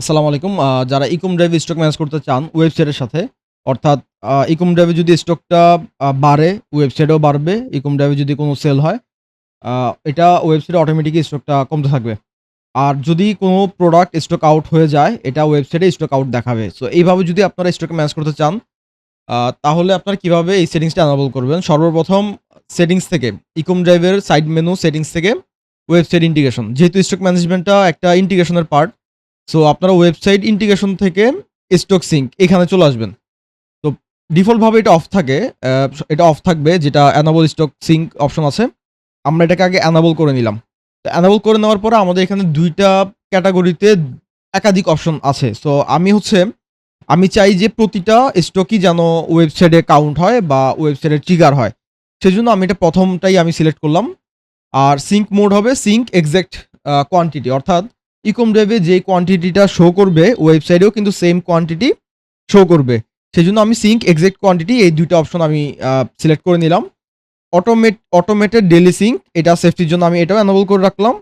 আসসালামু আলাইকুম। যারা ইকম ড্রাইভে স্টক ম্যানেজ করতে চান ওয়েবসাইটের সাথে, অর্থাৎ ইকম ড্রাইভে যদি স্টকটা বাড়ে, ওয়েবসাইটেও বাড়বে। ইকম ড্রাইভে যদি কোনো সেল হয়, আ এটা ওয়েবসাইটে অটোমেটিকই স্টকটা কমতে থাকবে। আর যদি কোনো প্রোডাক্ট স্টক আউট হয়ে যায়, এটা ওয়েবসাইটে স্টক আউট দেখাবে। সো এইভাবে যদি আপনারা স্টক ম্যানেজ করতে চান, তাহলে আপনারা কিভাবে এই সেটিংসটা এনাবল করবেন? সর্বপ্রথম সেটিংস থেকে ইকম ড্রাইভের সাইড মেনু সেটিংস থেকে ওয়েবসাইট ইন্টিগ্রেশন। যেহেতু স্টক ম্যানেজমেন্টটা একটা ইন্টিগ্রেশনের পার্ট, সো আপনারা ওয়েবসাইট ইন্টিগ্রেশন থেকে স্টক সিঙ্ক এখানে চলে আসবেন। তো ডিফল্ট ভাবে এটা অফ থাকে। এটা অফ থাকবে, যেটা এনাবল স্টক সিঙ্ক অপশন আছে। আমরা এটাকে আগে এনাবল করে নিলাম। তো এনাবল করে নেওয়ার পরে আমাদের এখানে ২ টা ক্যাটেগরিতে একাধিক অপশন আছে। সো আমি চাই যে প্রতিটা স্টকই যেন ওয়েবসাইটে কাউন্ট হয় বা ওয়েবসাইটে ট্রিগার হয়। সেজন্য আমি এটা ১ম টাই আমি সিলেক্ট করলাম। আর সিঙ্ক মোড হবে সিঙ্ক এক্সাক্ট কোয়ান্টিটি, অর্থাৎ ইকম ড্রাইভে যে কোয়ান্টিটিটা শো করবে ওয়েবসাইটেও কিন্তু সেম কোয়ান্টিটি শো করবে। সেজন্য আমি সিঙ্ক এক্সাক্ট কোয়ান্টিটি এই ২ টা অপশন আমি সিলেক্ট করে নিলাম। অটোমেটেড ডেইলি সিঙ্ক, এটা সেফটির জন্য আমি এটাও এনেবল করে রাখলাম।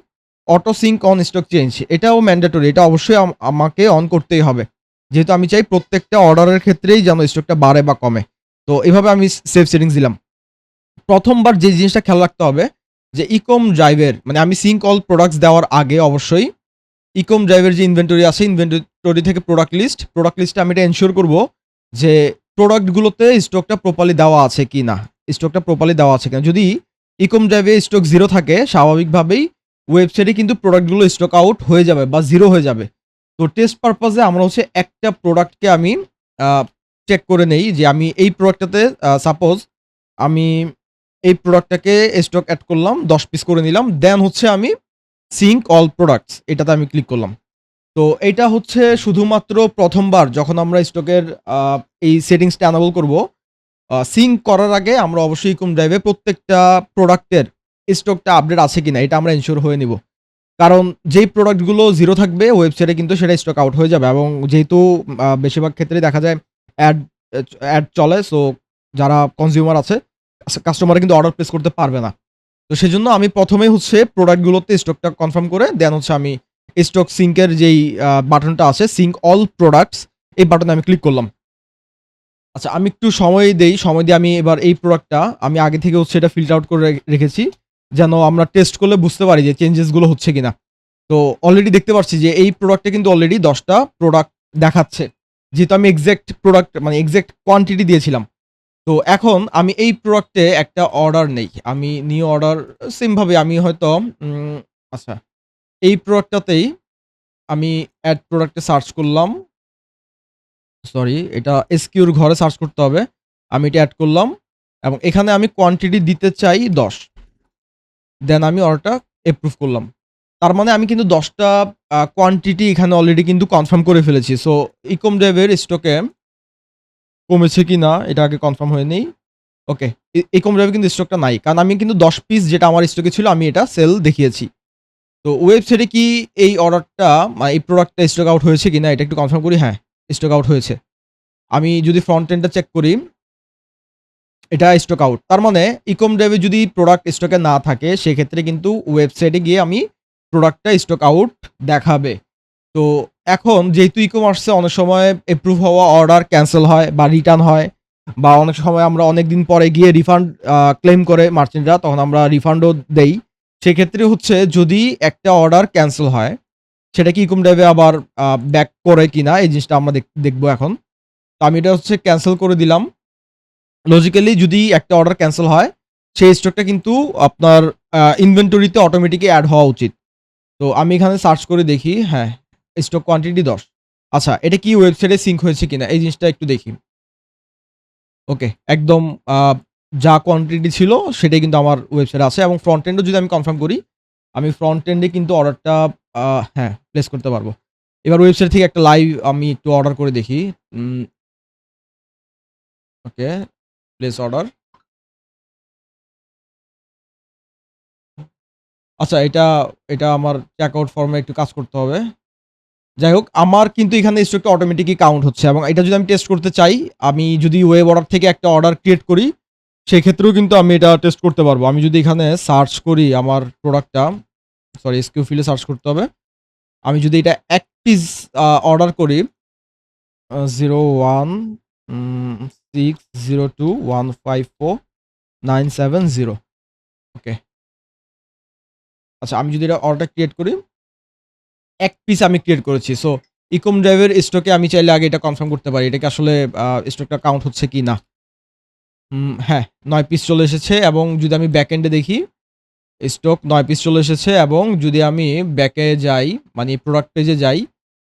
Auto sync on stock change, এটাও ম্যান্ডেটরি, এটা অবশ্যই আমাকে অন করতেই হবে। যেহেতু আমি চাই প্রত্যেকটা অর্ডারের ক্ষেত্রেই যেন স্টকটা বাড়ে বা কমে। তো এভাবে আমি সেভ সেটিংস দিলাম। ১ম বার যে জিনিসটা খেয়াল রাখতে হবে যে ইকম ড্রাইভের মানে আমি সিঙ্ক অল প্রোডাক্টস দেওয়ার আগে অবশ্যই ইকম ড্রাইভের যে ইনভেন্টরি আছে, ইনভেন্টরি থেকে প্রোডাক্ট লিস্টে আমি এটা এনশিওর করব যে প্রোডাক্ট গুলোতে স্টকটা প্রপারলি দেওয়া আছে কিনা। স্টকটা প্রপারলি দেওয়া আছে কিনা। যদি ইকম ড্রাইভে স্টক 0 থাকে, স্বাভাবিকভাবেই ওয়েবসাইটে কিন্তু প্রোডাক্ট গুলো স্টক আউট হয়ে যাবে বা 0 হয়ে যাবে। তো টেস্ট পারপাস এ আমরা হচ্ছে একটা প্রোডাক্টকে আমি আ চেক করে নেই যে আমি এই প্রোডাক্টটাতে সাপোজ আমি এই প্রোডাক্টটাকে স্টক এড করলাম, ১০ পিস করে নিলাম। দেন হচ্ছে আমি সিঙ্ক অল প্রোডাক্টস এটাতে আমি ক্লিক করলাম। তো এইটা হচ্ছে শুধুমাত্র ১ম বার যখন আমরা স্টকের আ এই সেটিংসটা এনাবল করব। সিঙ্ক করার আগে আমরা অবশ্যই ইকম ড্রাইভে প্রত্যেকটা প্রোডাক্টের স্টকটা আপডেট আছে কিনা এটা আমরা এনশিওর হয়ে নিব। কারণ যেই প্রোডাক্ট গুলো 0 থাকবে ওয়েবসাইটে কিন্তু সেটা স্টক আউট হয়ে যাবে, এবং যেহেতু বেশিরভাগ ক্ষেত্রেই দেখা যায় অ্যাড অ্যাড চলে। সো যারা কনজিউমার আছে, কাস্টমাররা কিন্তু অর্ডার প্লেস করতে পারবে না। তো সেজন্য আমি ১ম এই হচ্ছে প্রোডাক্ট গুলোতে স্টকটা কনফার্ম করে দেন হচ্ছে আমি স্টক সিঙ্ক এর যেই বাটনটা আছে সিঙ্ক অল প্রোডাক্টস, এই বাটনে আমি ক্লিক করলাম। আচ্ছা, আমি একটু সময় দেই। সময় দিয়ে আমি এবার এই প্রোডাক্টটা আমি আগে থেকে হচ্ছে এটা ফিল্টার আউট করে রেখেছি। যেন আমরা টেস্ট করলে বুঝতে পারি যে চেঞ্জেস গুলো হচ্ছে কিনা। তো অলরেডি দেখতে পাচ্ছি যে এই প্রোডাক্টে কিন্তু অলরেডি ১০ টা প্রোডাক্ট দেখাচ্ছে। যেহেতু আমি এক্সাক্ট প্রোডাক্ট মানে এক্সাক্ট কোয়ান্টিটি দিয়েছিলাম। তো এখন আমি এই প্রোডাক্টে একটা অর্ডার নেই। আমি নিউ অর্ডার সেম ভাবে আমি হয়তো আচ্ছা, এই প্রোডাক্টটাতেই আমি এড প্রোডাক্টে সার্চ করলাম। সরি, এটা এসকিউ এর ঘরে সার্চ করতে হবে। আমি এটা এড করলাম এবং এখানে আমি কোয়ান্টিটি দিতে চাই ১০। দেন আমি অর্ডারটা এপ্রুভ করলাম। তার মানে আমি কিন্তু ১০ টা কোয়ান্টিটি এখানে অলরেডি কিন্তু কনফার্ম করে ফেলেছি। সো ইকম ডেভের স্টকে কমেছে কিনা এটা আগে কনফার্ম হয়ে নেই। ওকে। ইকম ডেভে কিন্তু স্টকটা নাই। কারণ আমি কিন্তু ১০ পিস যেটা আমার স্টকে ছিল আমি এটা সেল দেখিয়েছি। তো ওয়েবসাইটে কি এই অর্ডারটা এই প্রোডাক্টটা স্টক আউট হয়েছে কিনা এটা একটু কনফার্ম করি। হ্যাঁ, স্টক আউট হয়েছে। আমি যদি ফ্রন্ট এন্ডটা চেক করি, এটা স্টক আউট। তার মানে ইকম ড্রাইভে যদি প্রোডাক্ট স্টকে না থাকে সেক্ষেত্রে কিন্তু ওয়েবসাইটে গিয়ে আমি প্রোডাক্টটা স্টক আউট দেখাবে। তো এখন যেহেতু ই-কমার্সে অনেক সময় এপ্রুভ হওয়া অর্ডার ক্যানসেল হয় বা রিটার্ন হয়, বা অনেক সময় আমরা অনেকদিন পরে গিয়ে রিফান্ড ক্লেইম করে মার্চেন্টরা, তখন আমরা রিফান্ডও দেই। সেক্ষেত্রে হচ্ছে যদি একটা অর্ডার ক্যানসেল হয়, সেটা কি ইকম ড্রাইভে আবার ব্যাক করে কিনা এই জিনিসটা আমরা দেখব এখন। তো আমি এটা হচ্ছে ক্যানসেল করে দিলাম। লজিক্যালি যদি একটা অর্ডার ক্যানসেল হয়, সেই স্টকটা কিন্তু আপনার ইনভেন্টরিতে অটোমেটিক এড হওয়া উচিত। তো আমি এখানে সার্চ করে দেখি, হ্যাঁ, স্টক কোয়ান্টিটি ১০। আচ্ছা, এটা কি ওয়েবসাইটে সিঙ্ক হয়েছে কিনা এই জিনিসটা একটু দেখি। ওকে, একদম আ যা কোয়ান্টিটি ছিল সেটাই কিন্তু আমার ওয়েবসাইটে আছে, এবং ফ্রন্ট এন্ডও যদি আমি কনফার্ম করি, আমি ফ্রন্ট এন্ডে কিন্তু অর্ডারটা আ হ্যাঁ, প্লেস করতে পারবো। এবার ওয়েবসাইট থেকে একটা লাইভ আমি একটু অর্ডার করে দেখি। উম ওকে, প্লেস অর্ডার। আচ্ছা, এটা আমার চেকআউট ফর্মে একটু কাজ করতে হবে। যাই হোক, আমার কিন্তু এখানে স্টকটা অটোমেটিকই কাউন্ট হচ্ছে, এবং এটা যদি আমি টেস্ট করতে চাই, আমি যদি ওয়েব অর্ডার থেকে একটা অর্ডার ক্রিয়েট করি, সেক্ষেত্রেও কিন্তু আমি এটা টেস্ট করতে পারবো। আমি যদি এখানে সার্চ করি আমার প্রোডাক্টটা, সরি এসকিউ ফিল্ডে সার্চ করতে হবে। আমি যদি এটা ১ পিস অর্ডার করি 01 602 154 970 ওকে। আচ্ছা আমি যদি এটা অর্ডার ক্রিয়েট করি, ১ পিস আমি ক্রিয়েট করেছি। সো ইকম ড্রাইভের স্টকে আমি চাইলে আগে এটা কনফার্ম করতে পারি। এটা কি আসলে স্টকটা কাউন্ট হচ্ছে কি না? হ্যাঁ, ৯ পিস চলে এসেছে এবং যদি আমি ব্যাক এন্ডে দেখি, স্টক ৯ পিস চলে এসেছে এবং যদি আমি ব্যাকে যাই, মানে প্রোডাক্ট পেজে যাই,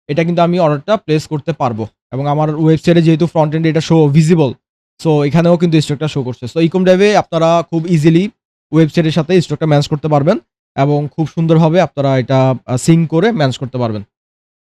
এটা কিন্তু আমি অর্ডারটা প্লেস করতে পারবো এবং আমার ওয়েবসাইটে যেহেতু ফ্রন্ট এন্ডে এটা ভিজিবল, সো এখানেও কিন্তু স্টকটা শো করছে। সো ইকম ড্রাইভে আপনারা খুব ইজিলি ওয়েবসাইটের সাথে স্টকটা ম্যানেজ করতে পারবেন এবং খুব সুন্দরভাবে আপনারা এটা সিঙ্ক করে ম্যানেজ করতে পারবেন।